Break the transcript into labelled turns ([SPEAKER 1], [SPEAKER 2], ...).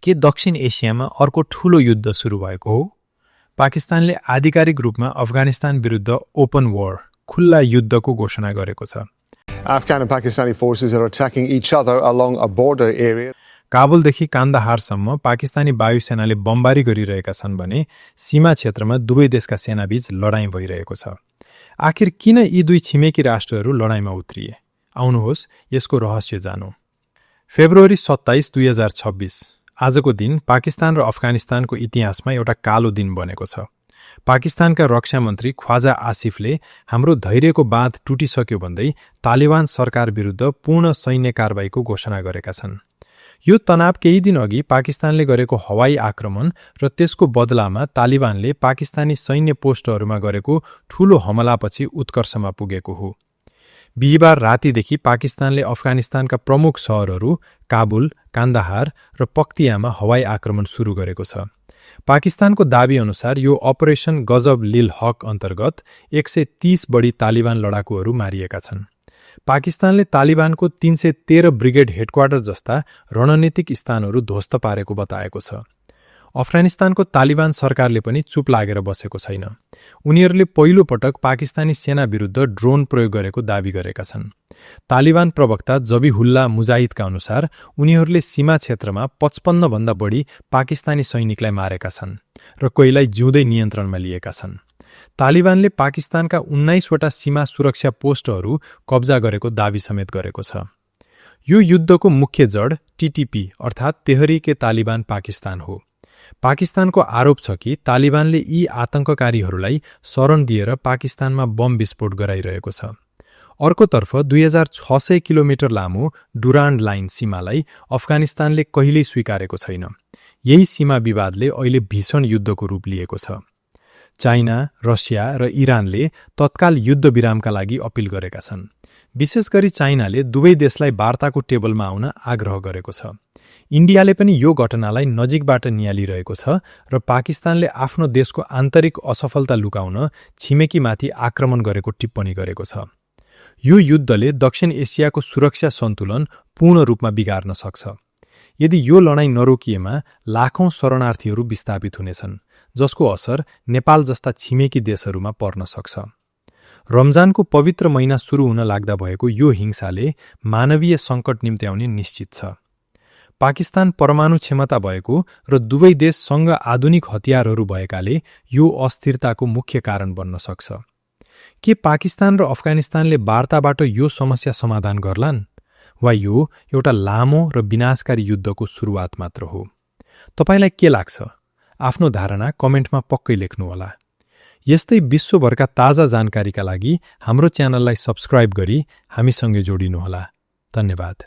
[SPEAKER 1] के दक्षिण एसियामा अर्को ठूलो युद्ध सुरु भएको हो? पाकिस्तानले आधिकारिक रूपमा अफगानिस्तान विरुद्ध ओपन वॉर खुल्ला युद्धको घोषणा गरेको छ।
[SPEAKER 2] Afghan and Pakistani forces are attacking each other along a border area.
[SPEAKER 1] काबुलदेखि कान्दाहारसम्म Pakistani वायुसेनाले बमबारी गरिरहेका छन् भने सीमा क्षेत्रमा दुवै देशका सेनाबीच लडाईँ भइरहेको छ। आखिर किन यी दुई छिमेकी राष्ट्रहरू लडाईँमा उत्रिए? आउनुहोस् यसको रहस्य जानौं। फेब्रुअरी 27, 2026 आजको दिन पाकिस्तान र अफगानिस्तानको इतिहासमा एउटा कालो दिन बनेको छ। पाकिस्तानका रक्षा मन्त्री ख्वाजा आसिफले हाम्रो धैर्यको बाँध टुटिसक्यो भन्दै तालिबान सरकार विरुद्ध पूर्ण सैन्य कारबाहीको घोषणा गरेका छन्। यो तनाव केही दिन अघि पाकिस्तानले गरेको हवाई आक्रमण र त्यसको बदलामा तालिबानले पाकिस्तानी सैन्य पोस्टहरूमा गरेको ठूलो हमलापछि उत्कर्षमा पुगेको हो। बिहीबार रातिदेखि पाकिस्तानले अफगानिस्तानका प्रमुख शहरहरू काबुल, कान्दाहार र पक्तियामा हवाई आक्रमण सुरु गरेको छ। पाकिस्तानको दाबी अनुसार यो अपरेसन गजब लिल हक अन्तर्गत 130 बढी तालिबान लडाकुहरू मारिएका छन्। पाकिस्तानले तालिबानको 313 ब्रिगेड हेडक्वार्टर जस्ता रणनीतिक स्थानहरू ध्वस्त पारेको बताएको छ। अफगानिस्तानको तालिबान सरकारले पनि चुप लागेर बसेको छैन। उनीहरूले पहिलो पटक पाकिस्तानी सेना विरुद्ध ड्रोन प्रयोग गरेको दाबी गरेका छन्। तालिबान प्रवक्ता जबीहुल्लाह मुजाहिदका अनुसार उनीहरूले सीमा क्षेत्रमा 55 भन्दा बढी पाकिस्तानी सैनिकलाई मारेका छन् र कोहीलाई जिउँदै नियन्त्रणमा लिएका छन्। तालिबानले पाकिस्तानका 19 वटा सीमा सुरक्षा पोस्टहरू कब्जा गरेको दाबी समेत गरेको छ। यो युद्धको मुख्य जड टीटीपी अर्थात् तेहरिके तालिबान पाकिस्तान हो। पाकिस्तानको आरोप छ कि तालिबानले यी आतंककारीहरूलाई शरण दिएर पाकिस्तानमा बम विस्फोट गराइरहेको छ। अर्कोतर्फ 2600 किलोमिटर लामो डुरान्ड लाइन सीमालाई अफगानिस्तानले कहिल्यै स्वीकारेको छैन। यही सीमा विवादले अहिले भीषण युद्धको रूप लिएको छ। चाइना, रसिया र इरानले तत्काल युद्ध विरामका लागि अपिल गरेका छन्। विशेष गरी चाइनाले दुवै देशलाई वार्ताको टेबलमा आउन आग्रह गरेको छ। इन्डियाले पनि यो घटनालाई नजिकबाट नियालिरहेको छ र पाकिस्तानले आफ्नो देशको आन्तरिक असफलता लुकाउन छिमेकीमाथि आक्रमण गरेको टिप्पणी गरेको छ। यो युद्धले दक्षिण एसियाको सुरक्षा सन्तुलन पूर्ण रूपमा बिगार्न सक्छ। यदि यो लडाईँ नरोकिएमा लाखौं शरणार्थीहरू विस्थापित हुनेछन्, जसको असर नेपाल जस्ता छिमेकी देशहरूमा पर्न सक्छ। रमजानको पवित्र महिना सुरु हुन लाग्दा भएको यो हिंसाले मानवीय सङ्कट निम्त्याउने निश्चित छ। पाकिस्तान परमाणु क्षमता भएको र दुवै देशसँग आधुनिक हतियारहरू भएकाले यो अस्थिरताको मुख्य कारण बन्न सक्छ। के पाकिस्तान र अफगानिस्तानले वार्ताबाट यो समस्या समाधान गर्लान्? वा यो एउटा लामो र विनाशकारी युद्धको सुरुवात मात्र हो? तपाईलाई के लाग्छ? आफ्नो धारणा कमेन्टमा पक्कै लेख्नुहोला। यस्तै विश्वभरका ताजा जानकारीका लागि हाम्रो च्यानललाई सब्स्क्राइब गरी हामीसँगै जोडिनुहोला। धन्यवाद।